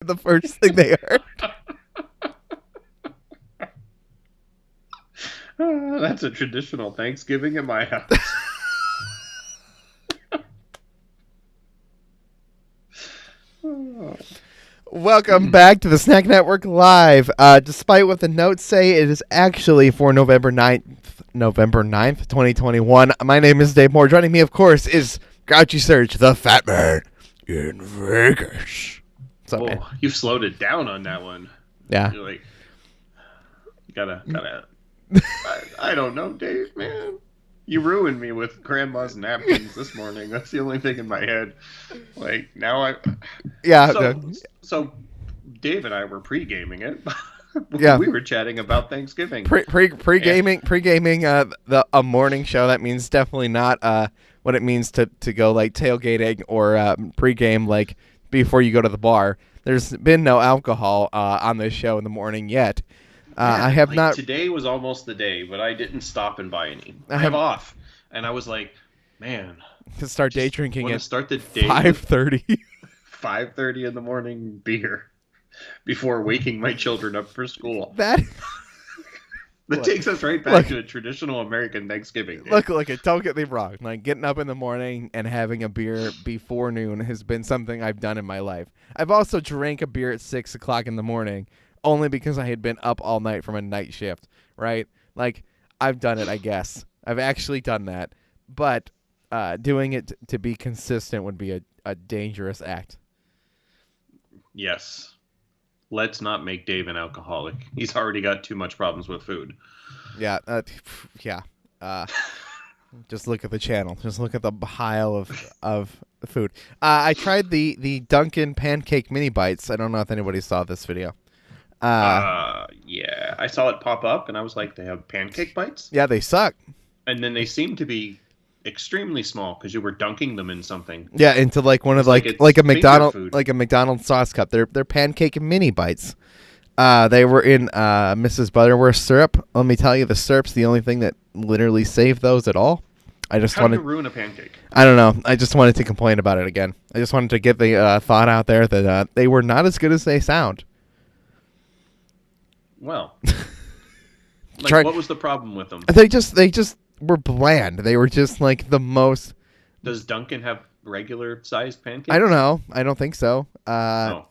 The first thing they heard. That's a traditional Thanksgiving at my house. Welcome back to the Snack Network Live. Despite what the notes say, it is actually for November 9th, 2021. My name is Dave Moore. Joining me, of course, is Grouchy Serge, the fat man in Vegas. What's up, man? You slowed it down on that one. Yeah. You're like, gotta. I don't know, Dave, man. You ruined me with grandma's napkins this morning. That's the only thing in my head. Like, now I... Yeah. So Dave and I were pre-gaming it. Yeah. We were chatting about Thanksgiving. Pre-gaming, a morning show. That means definitely not what it means to go like tailgating or pre-game like before you go to the bar. There's been no alcohol on this show in the morning yet. I have not. Today was almost the day, but I didn't stop and buy any. I have off, and I was like, man, to start day drinking at start the day 5:30. 5:30 in the morning beer before waking my children up for school. That takes us right back to a traditional American Thanksgiving. Look, don't get me wrong. Like getting up in the morning and having a beer before noon has been something I've done in my life. I've also drank a beer at 6 o'clock in the morning. Only because I had been up all night from a night shift, right? Like, I've done it, I guess. I've actually done that. But doing it to be consistent would be a dangerous act. Yes. Let's not make Dave an alcoholic. He's already got too much problems with food. Yeah. Just look at the channel. Just look at the pile of food. I tried the Dunkin' Pancake Mini Bites. I don't know if anybody saw this video. Yeah, I saw it pop up, and I was like, they have pancake bites? Yeah, they suck. And then they seem to be extremely small because you were dunking them in something. Yeah, into like one of like a McDonald's sauce cup. They're pancake mini bites. They were in Mrs. Butterworth syrup. Let me tell you, the syrup's the only thing that literally saved those at all. How do you ruin a pancake? I don't know. I just wanted to complain about it again. I just wanted to get the thought out there that they were not as good as they sound. Well, what was the problem with them? They just were bland. They were just like the most. Does Dunkin' have regular sized pancakes? I don't know. I don't think so. No.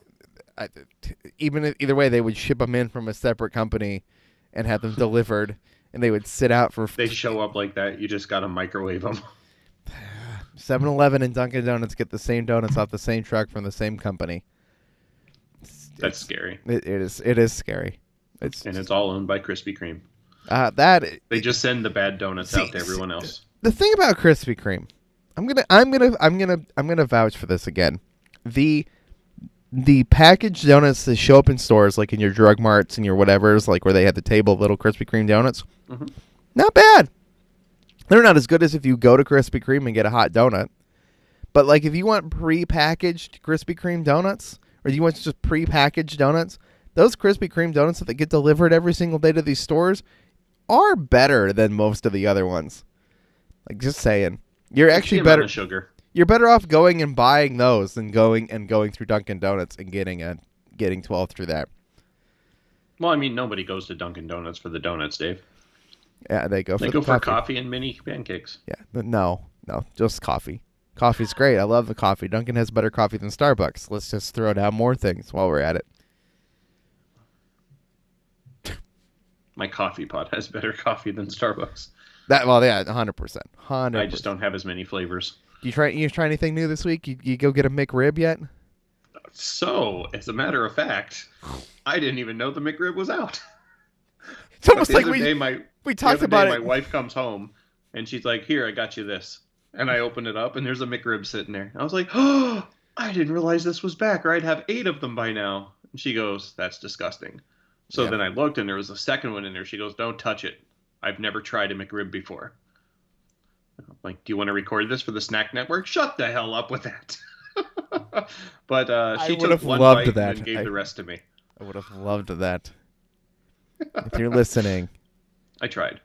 Either way, they would ship them in from a separate company and have them delivered, and they would sit out for. They show up like that. You just gotta microwave them. 7-Eleven and Dunkin' Donuts get the same donuts off the same truck from the same company. That's scary. It is scary. It's all owned by Krispy Kreme. They just send the bad donuts out to everyone else. The thing about Krispy Kreme, I'm gonna vouch for this again. The packaged donuts that show up in stores, like in your drug marts and your whatevers, like where they have the table of little Krispy Kreme donuts, not bad. They're not as good as if you go to Krispy Kreme and get a hot donut. But like if you want pre-packaged Krispy Kreme donuts, or you want just pre-packaged donuts, those Krispy Kreme donuts that they get delivered every single day to these stores are better than most of the other ones. Like, just saying. You're actually better. Sugar. You're better off going and buying those than going through Dunkin' Donuts and getting 12 through that. Well, I mean, nobody goes to Dunkin' Donuts for the donuts, Dave. Yeah, they go for coffee and mini pancakes. Yeah, no, just coffee. Coffee's great. I love the coffee. Dunkin' has better coffee than Starbucks. Let's just throw down more things while we're at it. My coffee pot has better coffee than Starbucks. 100%. I just don't have as many flavors. You try anything new this week? You go get a McRib yet? So, as a matter of fact, I didn't even know the McRib was out. It's almost like we talked about it. My wife comes home and she's like, "Here, I got you this." And I open it up and there's a McRib sitting there. I was like, "Oh, I didn't realize this was back, or I'd have 8 of them by now." And she goes, "That's disgusting." So then I looked, and there was a second one in there. She goes, "Don't touch it. I've never tried a McRib before." I'm like, "Do you want to record this for the Snack Network?" Shut the hell up with that. But she took one bite and gave the rest to me. I would have loved that. If you're listening. I tried.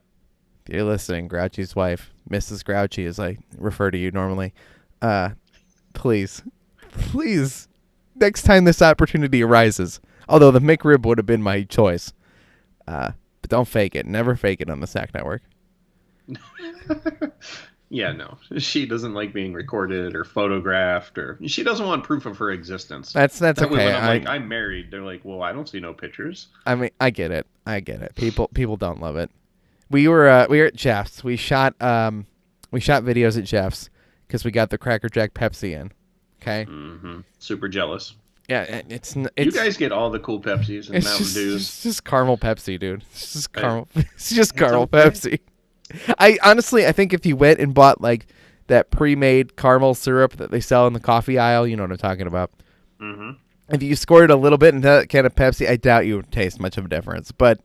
If you're listening, Grouchy's wife, Mrs. Grouchy, as I refer to you normally, please next time this opportunity arises. Although the McRib would have been my choice. But don't fake it. Never fake it on the Sack Network. Yeah, no. She doesn't like being recorded or photographed, or she doesn't want proof of her existence. That's That way okay. when I'm like, I'm married, they're like, well, I don't see no pictures. I mean, I get it. People don't love it. We were at Jeff's. We shot videos at Jeff's because we got the Cracker Jack Pepsi in. Okay. Mm-hmm. Super jealous. Yeah, it's you guys get all the cool Pepsis and Mountain Dews. It's just caramel Pepsi, dude. It's just caramel. It's just caramel Pepsi. I honestly think if you went and bought like that pre-made caramel syrup that they sell in the coffee aisle, you know what I'm talking about. Mm-hmm. If you squirted a little bit into that can of Pepsi, I doubt you would taste much of a difference. But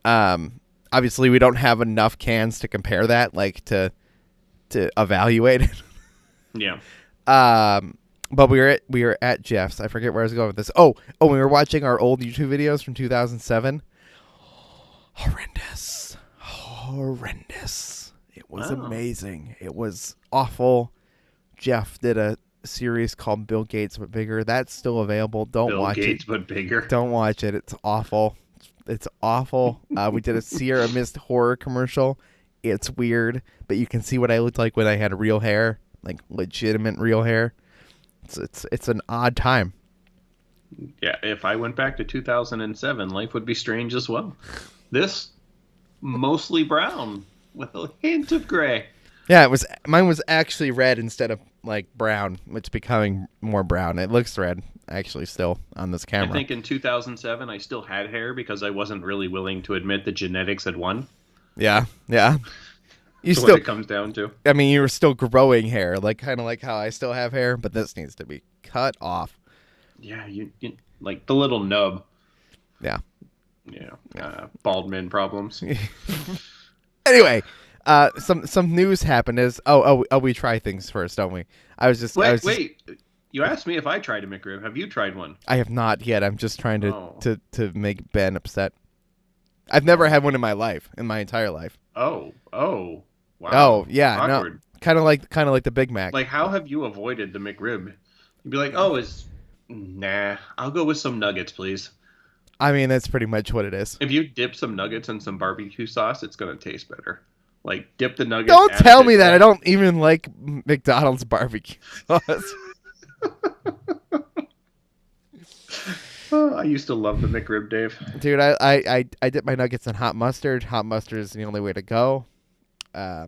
obviously, we don't have enough cans to compare that, like to evaluate it. Yeah. But we were at Jeff's. I forget where I was going with this. Oh, we were watching our old YouTube videos from 2007. Horrendous. It was amazing. It was awful. Jeff did a series called Bill Gates but Bigger. That's still available. Don't watch it. Bill Gates but Bigger. Don't watch it. It's awful. It's awful. We did a Sierra Mist horror commercial. It's weird, but you can see what I looked like when I had real hair, like legitimate real hair. It's an odd time. Yeah, if I went back to 2007, life would be strange as well. This mostly brown with a hint of gray. Yeah, mine was actually red instead of like brown. It's becoming more brown. It looks red actually still on this camera. I think in 2007 I still had hair because I wasn't really willing to admit that genetics had won. Yeah. That's what it comes down to. I mean, you were still growing hair, like kind of like how I still have hair, but this needs to be cut off. Yeah, you like the little nub. Yeah. Bald men problems. Anyway, some news happened. We try things first, don't we? Wait. You asked me if I tried a McRib. Have you tried one? I have not yet. I'm just trying to make Ben upset. I've never had one in my entire life. Oh, wow. Oh, yeah, awkward. No, kind of like the Big Mac. Like, how have you avoided the McRib? You'd be like, nah, I'll go with some nuggets, please. I mean, that's pretty much what it is. If you dip some nuggets in some barbecue sauce, it's gonna taste better. Like, dip the nuggets. Don't tell me that. I don't even like McDonald's barbecue sauce. I used to love the McRib, Dave. Dude, I dip my nuggets in hot mustard. Hot mustard is the only way to go. I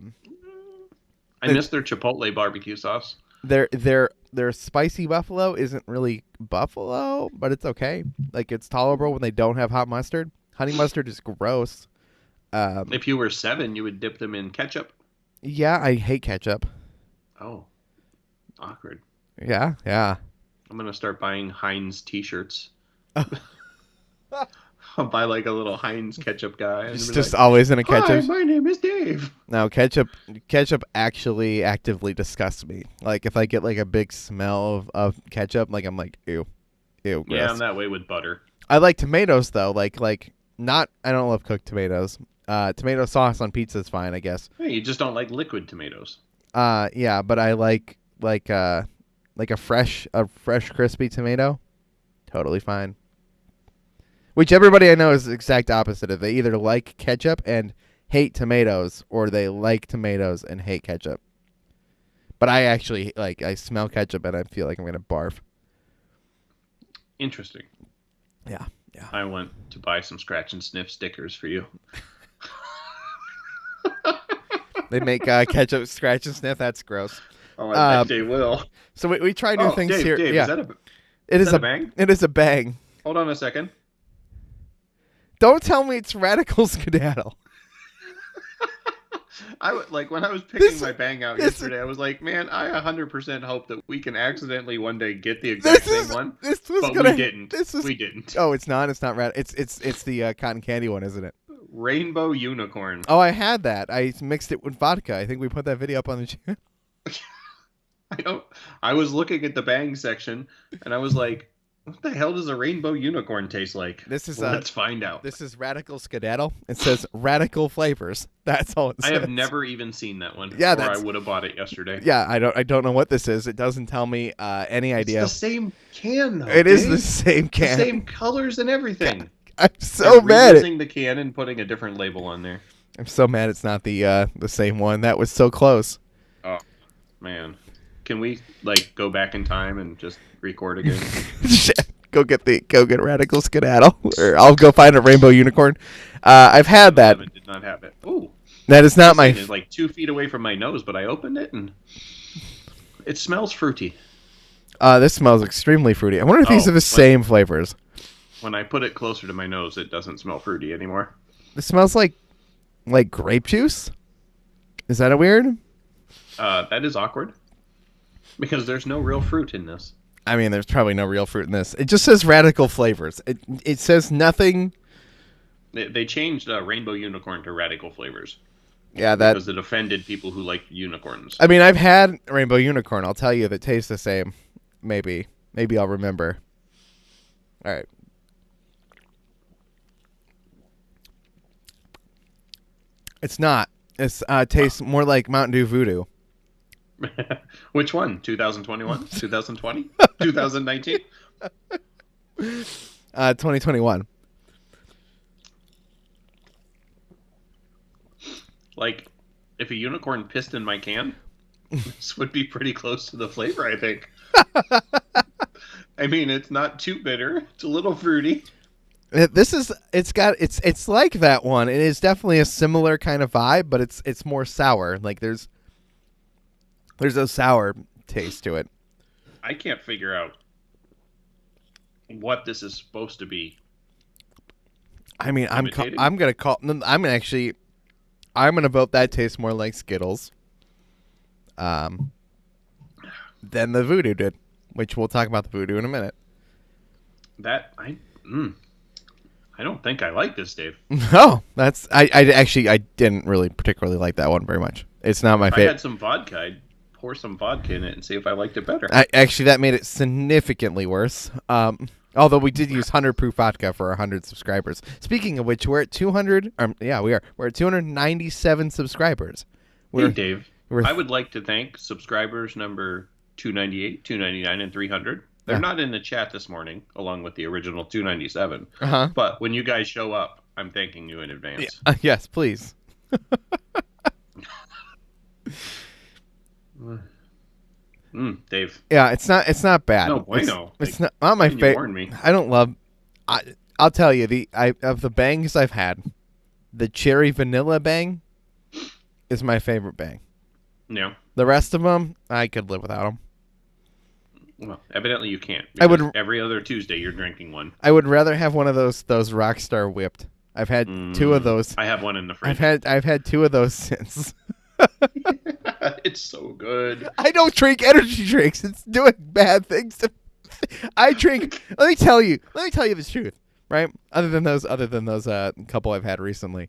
miss their chipotle barbecue sauce. Their spicy buffalo isn't really buffalo, but it's okay. Like, it's tolerable when they don't have hot mustard. Honey mustard is gross. If you were 7, you would dip them in ketchup. Yeah, I hate ketchup. Oh, awkward. Yeah. I'm gonna start buying Heinz T-shirts. I'll buy like a little Heinz ketchup guy. And just like, always in a ketchup. Hi, my name is Dave. No, ketchup actually actively disgusts me. Like, if I get like a big smell of ketchup, like I'm like, ew, gross. Yeah, I'm that way with butter. I like tomatoes though. Like not. I don't love cooked tomatoes. Tomato sauce on pizza is fine, I guess. Hey, you just don't like liquid tomatoes. Yeah, but I like a fresh crispy tomato. Totally fine. Which everybody I know is the exact opposite of. They either like ketchup and hate tomatoes, or they like tomatoes and hate ketchup. But I actually, I smell ketchup and I feel like I'm going to barf. Interesting. Yeah. I went to buy some scratch and sniff stickers for you. They make ketchup scratch and sniff. That's gross. Oh, I bet they will. So we try new things Dave, here. Dave, yeah. Is that a bang? It is a bang. Hold on a second. Don't tell me it's radical skedaddle. When I was picking my bang out yesterday, I was like, man, I 100% hope that we can accidentally one day get the exact same one. We didn't. We didn't. Oh, it's not. It's not It's the cotton candy one, isn't it? Rainbow unicorn. Oh, I had that. I mixed it with vodka. I think we put that video up on the channel. I was looking at the bang section, and I was like, What the hell does a rainbow unicorn taste like? This is Let's find out. This is Radical Skedaddle. It says radical flavors. That's all it says. I have never even seen that one. Yeah, or I would have bought it yesterday. Yeah, I don't know what this is. It doesn't tell me any idea. It's the same can, though. It is the same can. The same colors and everything. I'm so mad. Using the can and putting a different label on there. I'm so mad it's not the same one. That was so close. Oh, man. Can we go back in time and just record again? Go get Radical Skedaddle, or I'll go find a rainbow unicorn. I've had that. Did not have it. Ooh, that is not my. It's 2 feet away from my nose, but I opened it and it smells fruity. This smells extremely fruity. I wonder if these are the same flavors. When I put it closer to my nose, it doesn't smell fruity anymore. It smells like grape juice. Is that a weird? That is awkward because there's no real fruit in this. I mean, there's probably no real fruit in this. It just says radical flavors. It says nothing. They changed rainbow unicorn to radical flavors. Yeah, because it offended people who like unicorns. I mean, I've had rainbow unicorn. I'll tell you that tastes the same. Maybe I'll remember. All right. It's not. It tastes more like Mountain Dew Voodoo. Which one? 2021? 2020? 2019? 2021. If a unicorn pissed in my can, this would be pretty close to the flavor, I think. I mean, it's not too bitter. It's a little fruity. It's like that one. It is definitely a similar kind of vibe, but it's more sour. There's a sour taste to it. I can't figure out what this is supposed to be. I mean, I'm gonna vote that tastes more like Skittles, than the Voodoo did, which we'll talk about the Voodoo in a minute. I don't think I like this, Dave. No, I didn't really particularly like that one very much. It's not my favorite. I had some vodka. I'd pour some vodka in it and see if I liked it better. That made it significantly worse. Although we did use 100 proof vodka for 100 subscribers. Speaking of which, we're at 200. Yeah, we are. We're at 297 subscribers. Hey, Dave. I would like to thank subscribers number 298, 299, and 300. They're not in the chat this morning, along with the original 297. But when you guys show up, I'm thanking you in advance. Yes, please. Dave. Yeah, it's not bad. No bueno. It's not my favorite. I don't love. I'll tell you of the bangs I've had, the cherry vanilla bang is my favorite bang. Yeah. The rest of them, I could live without them. Well, evidently you can't. Every other Tuesday you're drinking one. I would rather have one of those Rockstar whipped. I've had 2 of those. I have one in the fridge. I've had 2 of those since. It's so good. I don't drink energy drinks. It's doing bad things to I drink. Let me tell you the truth, right? Other than those couple I've had recently.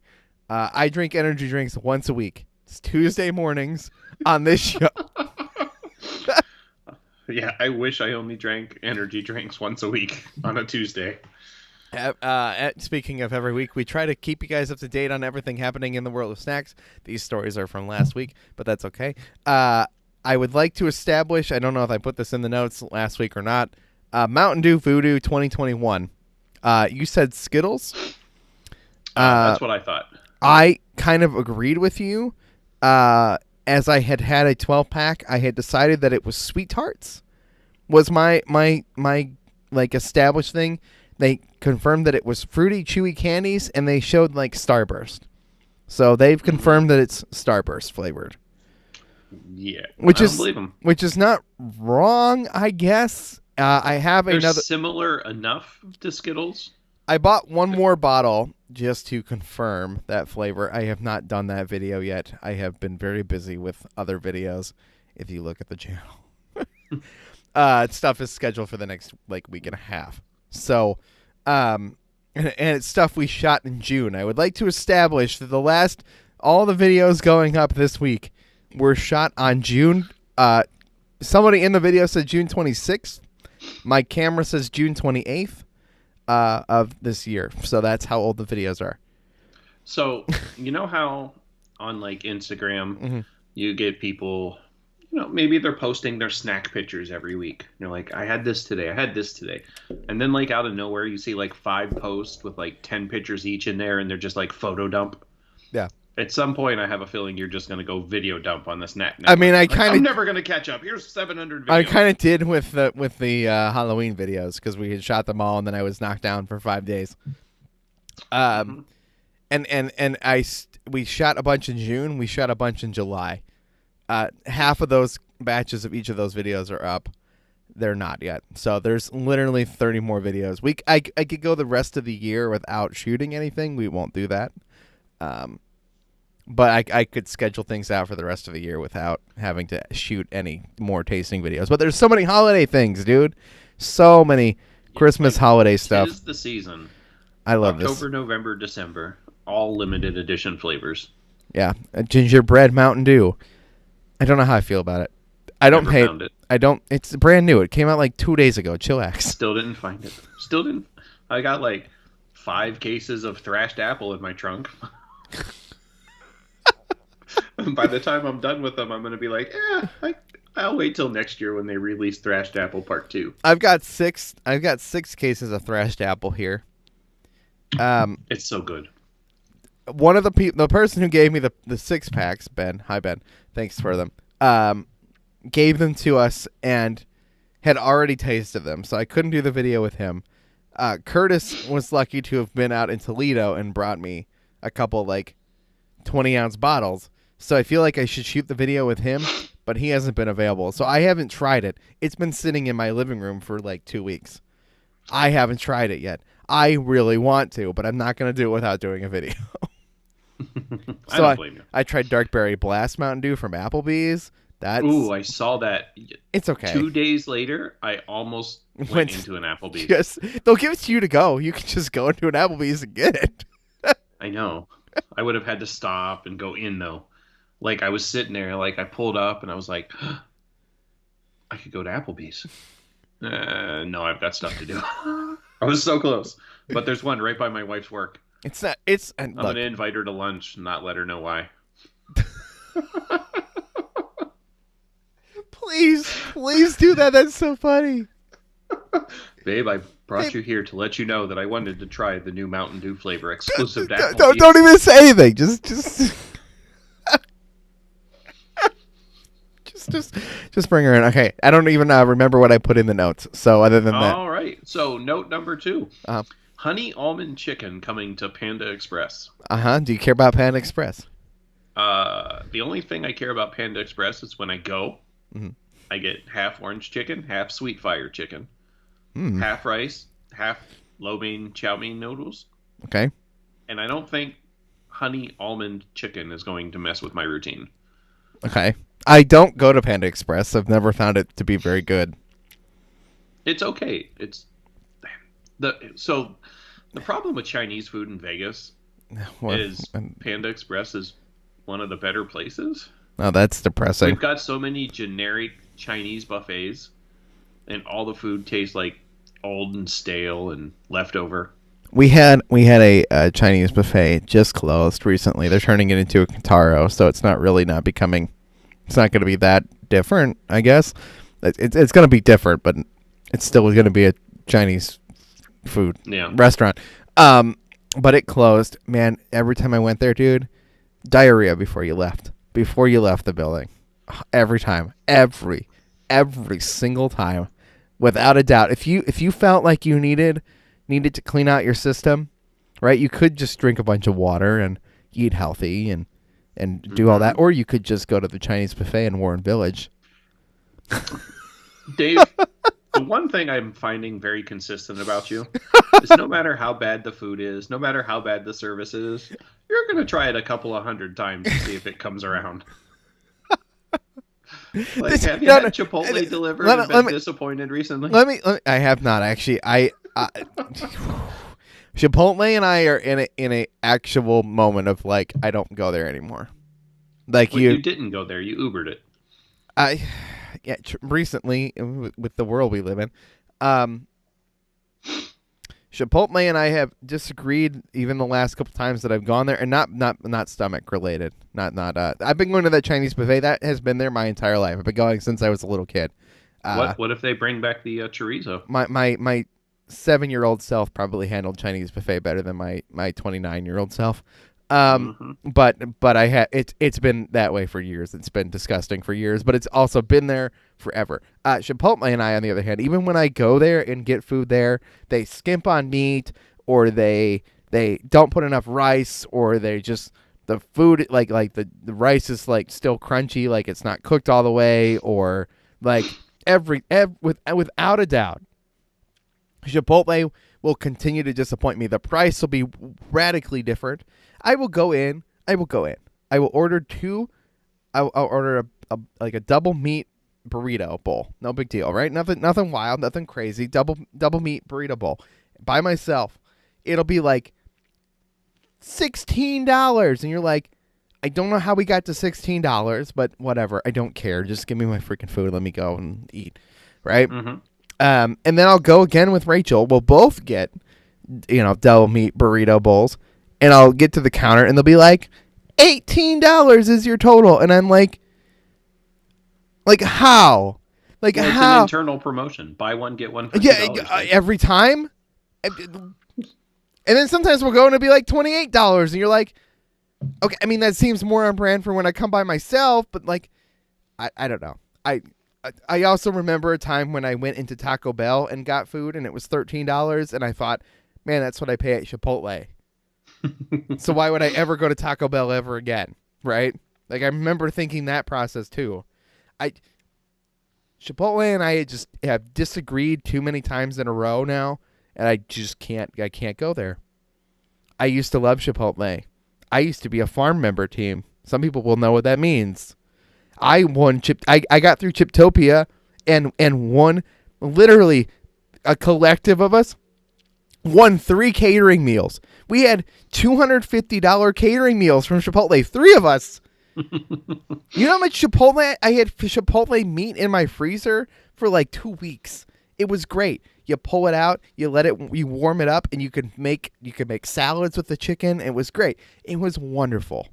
I drink energy drinks once a week. It's Tuesday mornings on this show. Yeah, I wish I only drank energy drinks once a week on a Tuesday. Speaking of every week, we try to keep you guys up to date on everything happening in the world of snacks. These stories are from last week, but that's okay. I would like to establish, I don't know if I put this in the notes last week or not, Mountain Dew Voodoo 2021. You said Skittles. That's what I thought. I kind of agreed with you. As I had a 12-pack, I had decided that it was Sweet Tarts. Was my established thing. They confirmed that it was fruity, chewy candies, and they showed Starburst. So they've confirmed that it's Starburst flavored. Yeah, which is not wrong, I guess. I have They're similar enough to Skittles. I bought one more bottle just to confirm that flavor. I have not done that video yet. I have been very busy with other videos. If you look at the channel, stuff is scheduled for the next week and a half. So, and it's stuff we shot in June. I would like to establish that all the videos going up this week were shot on June. Somebody in the video said June 26th. My camera says June 28th of this year, so that's how old the videos are. So, you know how on like Instagram, Mhm. you get people, maybe they're posting their snack pictures every week. They're like, I had this today, I had this today. And then, like, out of nowhere, you see like 5 posts with like 10 pictures each in there, and they're just like photo dump. Yeah. At some point, I have a feeling you're just going to go video dump on the snack I network. mean, I'm never going to catch up. Here's 700 videos. I kind of did with the Halloween videos because we had shot them all, and then I was knocked down for 5 days. Mhm. We shot a bunch in June. We shot a bunch in July. Half of those batches of each of those videos are up. They're not yet. So there's literally 30 more videos. I could go the rest of the year without shooting anything. We won't do that. But I could schedule things out for the rest of the year without having to shoot any more tasting videos. But there's so many holiday things, dude. So many Christmas holiday stuff. Tis the season. I love October, this. November, December. All limited edition flavors. Yeah, a gingerbread Mountain Dew. I don't know how I feel about it. I don't Never hate found it. I don't. It's brand new. It came out like 2 days ago. Chillax. Still didn't find it. Still didn't. I got like 5 cases of thrashed apple in my trunk. By the time I'm done with them, I'm going to be like, I'll wait till next year when they release Thrashed Apple Part 2. I've got 6 cases of thrashed apple here. It's so good. One of the person who gave me the 6-packs, Ben. Hi Ben. Thanks for them. Gave them to us and had already tasted them, so I couldn't do the video with him. Curtis was lucky to have been out in Toledo and brought me a couple like 20-ounce bottles. So I feel like I should shoot the video with him, but he hasn't been available. So I haven't tried it. It's been sitting in my living room for like 2 weeks. I haven't tried it yet. I really want to, but I'm not going to do it without doing a video. I don't blame you. I tried Dark Berry Blast Mountain Dew from Applebee's. Ooh, I saw that. It's okay. 2 days later, I almost went into an Applebee's. Yes, they'll give it to you to go. You can just go into an Applebee's and get it. I know. I would have had to stop and go in, though. Like, I was sitting there, like, I pulled up, and I was like, I could go to Applebee's. No, I've got stuff to do. I was so close. But there's one right by my wife's work. It's not. It's. I'm going to invite her to lunch and not let her know why. Please do that. That's so funny. Babe, I brought you here to let you know that I wanted to try the new Mountain Dew flavor exclusive to Applebee's. Don't even say anything. Just bring her in. Okay, I don't even remember what I put in the notes. So other than that, all right. So note number 2, uh-huh. Honey almond chicken coming to Panda Express. Do you care about Panda Express? The only thing I care about Panda Express is when I go, I get half orange chicken, half sweet fire chicken, half rice, half lo mein chow mein noodles. Okay. And I don't think honey almond chicken is going to mess with my routine. Okay. I don't go to Panda Express. I've never found it to be very good. It's okay. So the problem with Chinese food in Vegas is Panda Express is one of the better places. Oh, that's depressing. We've got so many generic Chinese buffets, and all the food tastes like old and stale and leftover. We had a Chinese buffet just closed recently. They're turning it into a Kintaro, so it's not really not becoming. It's not going to be that different, I guess. It's going to be different, but it's still going to be a Chinese food restaurant. But it closed. Man, every time I went there, dude, diarrhea before you left the building. Every time. Every single time. Without a doubt. If you felt like you needed to clean out your system, right? You could just drink a bunch of water and eat healthy and do all that, or you could just go to the Chinese buffet in Warren Village. Dave, the one thing I'm finding very consistent about you is no matter how bad the food is, no matter how bad the service is, you're going to try it a couple of 100 times to see if it comes around. Like, have you had Chipotle delivered and been disappointed recently? I have not, actually. Chipotle and I are in a actual moment of like, I don't go there anymore. Like you didn't go there. You Ubered it. Recently with the world we live in, Um, Chipotle and I have disagreed even the last couple times that I've gone there, and not stomach related. Not. I've been going to that Chinese buffet that has been there my entire life. I've been going since I was a little kid. What if they bring back the chorizo? My 7-year-old self probably handled Chinese buffet better than my 29-year-old self. But I it's been that way for years. It's been disgusting for years, but it's also been there forever. Chipotle and I, on the other hand, even when I go there and get food there, they skimp on meat, or they don't put enough rice, or they just the food like the rice is like still crunchy, like it's not cooked all the way, or like without a doubt, Chipotle will continue to disappoint me. The price will be radically different. I will go in. I will order two. I'll order a double meat burrito bowl. No big deal, right? Nothing wild, nothing crazy. Double meat burrito bowl by myself. It'll be like $16, and you're like, I don't know how we got to $16, but whatever. I don't care. Just give me my freaking food. Let me go and eat, right? Mm-hmm. And then I'll go again with Rachel. We'll both get, double meat burrito bowls. And I'll get to the counter, and they'll be like, $18 is your total. And I'm like how? Like, well, how? It's an internal promotion. Buy one, get one for $2. Yeah, every time. And then sometimes we'll go, and it'll be like $28. And you're like, okay, I mean, that seems more on brand for when I come by myself. But, like, I don't know. I also remember a time when I went into Taco Bell and got food, and it was $13. And I thought, man, that's what I pay at Chipotle. So why would I ever go to Taco Bell ever again, right? Like, I remember thinking that process too. Chipotle and I just have disagreed too many times in a row now, and I just can't go there. I used to love Chipotle. I used to be a farm member team. Some people will know what that means. I got through Chiptopia and won, literally a collective of us won 3 catering meals. We had $250 catering meals from Chipotle. 3 of us. You know how much Chipotle? I had Chipotle meat in my freezer for like 2 weeks. It was great. You pull it out, you warm it up, and you could make salads with the chicken. It was great. It was wonderful.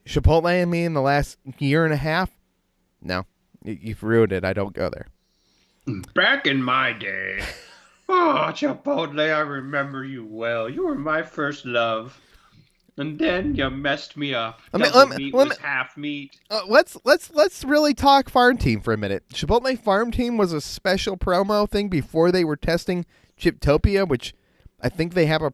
Chipotle and me in the last year and a half, no, you've ruined it. I don't go there. Back in my day. Oh, Chipotle, I remember you well. You were my first love. And then you messed me up. Meat was half meat. Let's really talk farm team for a minute. Chipotle farm team was a special promo thing before they were testing Chiptopia, which I think they have a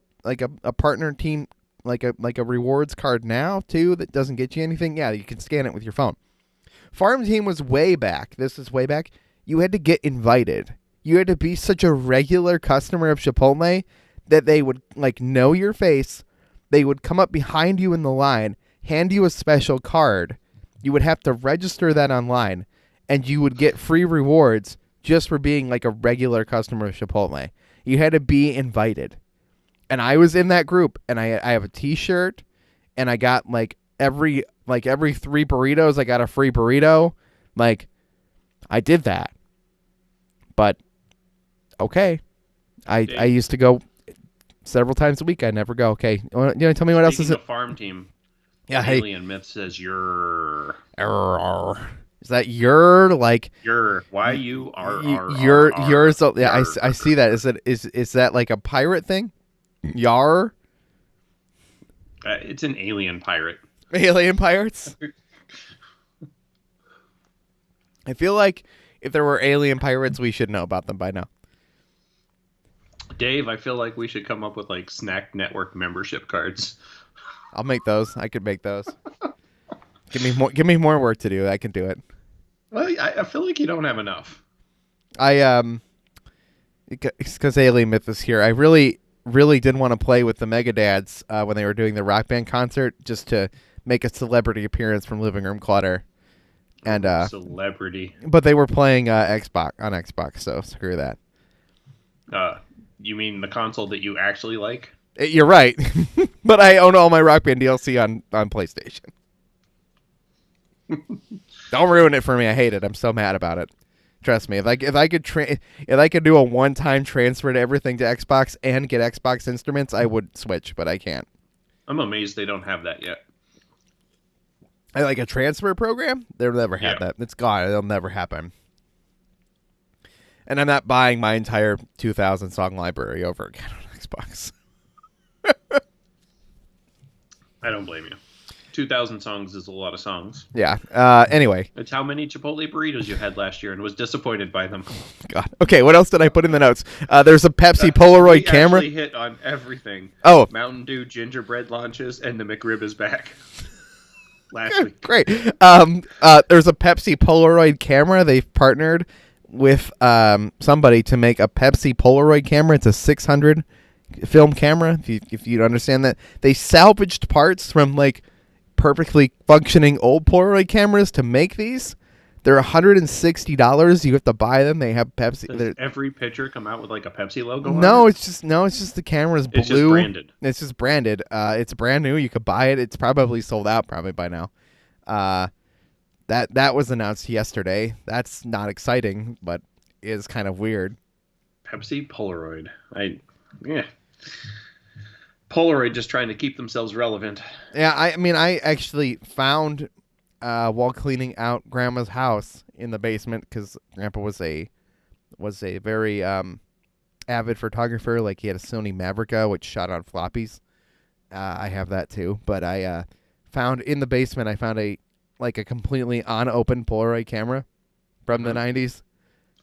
partner team, like a rewards card now too that doesn't get you anything. Yeah, you can scan it with your phone. Farm team was way back. This is way back. You had to get invited. You had to be such a regular customer of Chipotle that they would know your face. They would come up behind you in the line, hand you a special card. You would have to register that online, and you would get free rewards just for being a regular customer of Chipotle. You had to be invited. And I was in that group, and I have a T-shirt, and I got every 3 burritos, I got a free burrito. I did that. But okay, I used to go several times a week. I never go. Okay, you want to tell me what else is it? The farm team. Yeah, Alien Myth says you're. Is that your You're Y-U-R-R-R-R. You're so yeah. I see that. Is that like a pirate thing? Yar. It's an alien pirate. Alien pirates. I feel like if there were alien pirates, we should know about them by now. Dave, I feel like we should come up with Snack Network membership cards. I'll make those. I could make those. Give me more work to do. I can do it. Well, I feel like you don't have enough. It's because Alien Myth is here. I really did want to play with the Mega Dads when they were doing the Rock Band concert, just to make a celebrity appearance from Living Room Clutter. And celebrity. But they were playing Xbox, so screw that. You mean the console that you actually like? You're right. But I own all my Rock Band DLC on PlayStation. Don't ruin it for me. I hate it. I'm so mad about it. Trust me. If I could do a one-time transfer to everything to Xbox and get Xbox instruments, I would switch, but I can't. I'm amazed they don't have that yet. I like a transfer program. They'll never have Yeah. that. It's gone. It'll never happen. And I'm not buying my entire 2,000 song library over again on Xbox. I don't blame you. 2,000 songs is a lot of songs. Yeah. Anyway. It's how many Chipotle burritos you had last year and was disappointed by them. God. Okay, what else did I put in the notes? There's a Pepsi Polaroid we camera. We hit on everything. Oh. Mountain Dew gingerbread launches and the McRib is back. Last week. Great. There's a Pepsi Polaroid camera. They've partnered with somebody to make a Pepsi Polaroid camera. It's a 600 film camera. If you understand that, they salvaged parts from like perfectly functioning old Polaroid cameras to make these. They're $160. You have to buy them. They have Pepsi. Does every picture come out with like a Pepsi logo on No, it? it's just the camera's blue. It's just branded. It's just branded. It's brand new. You could buy it. It's probably sold out probably by now. That was announced yesterday. That's not exciting, but is kind of weird. Pepsi Polaroid. Yeah. Polaroid just trying to keep themselves relevant. Yeah, I mean, I actually found while cleaning out Grandma's house in the basement because Grandpa was a very avid photographer. Like he had a Sony Maverica which shot on floppies. I have that too, but I found in the basement. I found a completely unopened Polaroid camera from the 90s.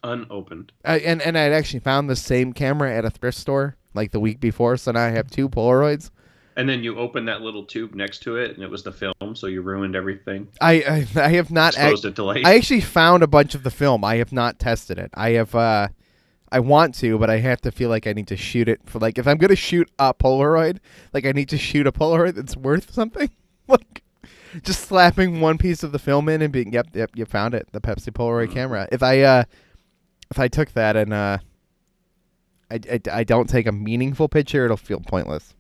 Unopened. And I'd actually found the same camera at a thrift store like the week before, so now I have two Polaroids. And then you opened that little tube next to it, and it was the film, so you ruined everything. I have not exposed it to light. I actually found a bunch of the film. I have not tested it. I have I want to, but I have to feel like I need to shoot it for like if I'm gonna shoot a Polaroid, like I need to shoot a Polaroid that's worth something. Like just slapping one piece of the film in and being yep, you found it, the Pepsi Polaroid camera. If I took that and I don't take a meaningful picture, it'll feel pointless.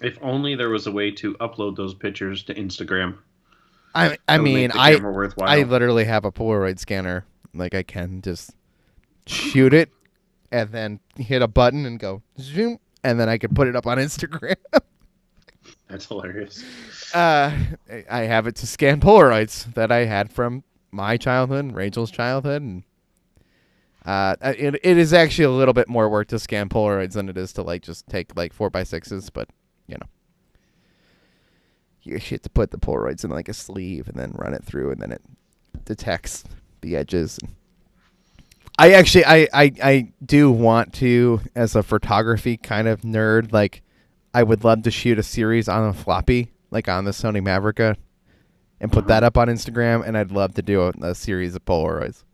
If only there was a way to upload those pictures to Instagram. I mean, I literally have a Polaroid scanner. Like I can just shoot it and then hit a button and go zoom, and then I can put it up on Instagram. That's hilarious. I have it to scan Polaroids that I had from my childhood, and Rachel's childhood, and it is actually a little bit more work to scan Polaroids than it is to like just take like 4x6s, but you know, you have to put the Polaroids in like a sleeve and then run it through, and then it detects the edges. I do want to, as a photography kind of nerd, like I would love to shoot a series on a floppy, like on the Sony Maverica, and put that up on Instagram, and I'd love to do a series of Polaroids.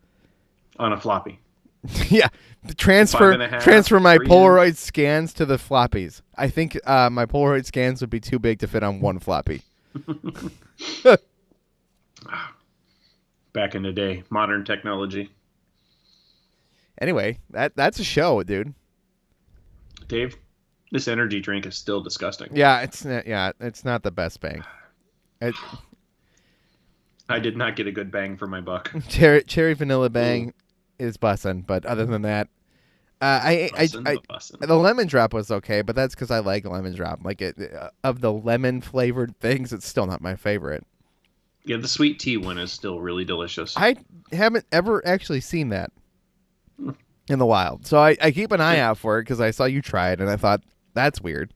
On a floppy. Yeah. Transfer my Polaroid scans to the floppies. I think my Polaroid scans would be too big to fit on one floppy. Back in the day, modern technology. Anyway, that's a show, dude. Dave, this energy drink is still disgusting. Yeah, it's not the best bang. I did not get a good bang for my buck. Cherry vanilla bang is bussin', but other than that, the lemon drop was okay, but that's because I like lemon drop. Like of the lemon flavored things, it's still not my favorite. Yeah, the sweet tea one is still really delicious. I haven't ever actually seen that in the wild, so I keep an eye out for it because I saw you try it and I thought that's weird.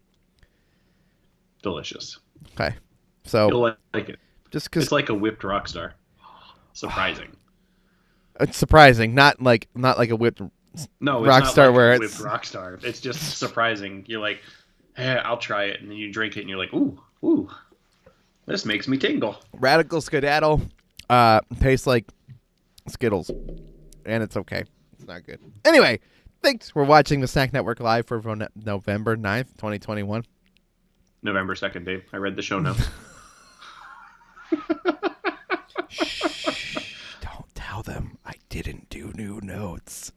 Delicious. Okay, so you'll like it. Just because it's like a whipped Rockstar. Surprising. It's surprising, not like a whipped. No, it's Rockstar not like where whipped Rockstar. It's just surprising. You're like, hey, I'll try it, and then you drink it, and you're like, ooh, this makes me tingle. Radical Skedaddle, tastes like Skittles, and it's okay. It's not good. Anyway, thanks for watching the Snack Network Live for November 9th, 2021. November 2nd, Dave. I read the show notes. Shh, don't tell them I didn't do new notes.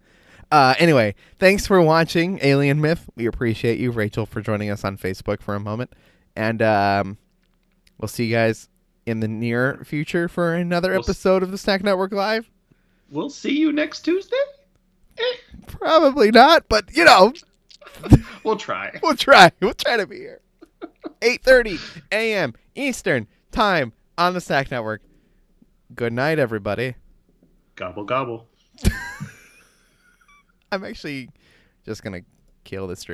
Anyway, thanks for watching Alien Myth. We appreciate you, Rachel, for joining us on Facebook for a moment. And we'll see you guys in the near future for another episode of the Snack Network Live. we'll see you next Tuesday. Probably not, but We'll try. We'll try. We'll try to be here. 8:30 a.m. Eastern time on the Stack Network. Good night, everybody. Gobble gobble. I'm actually just gonna kill the stream.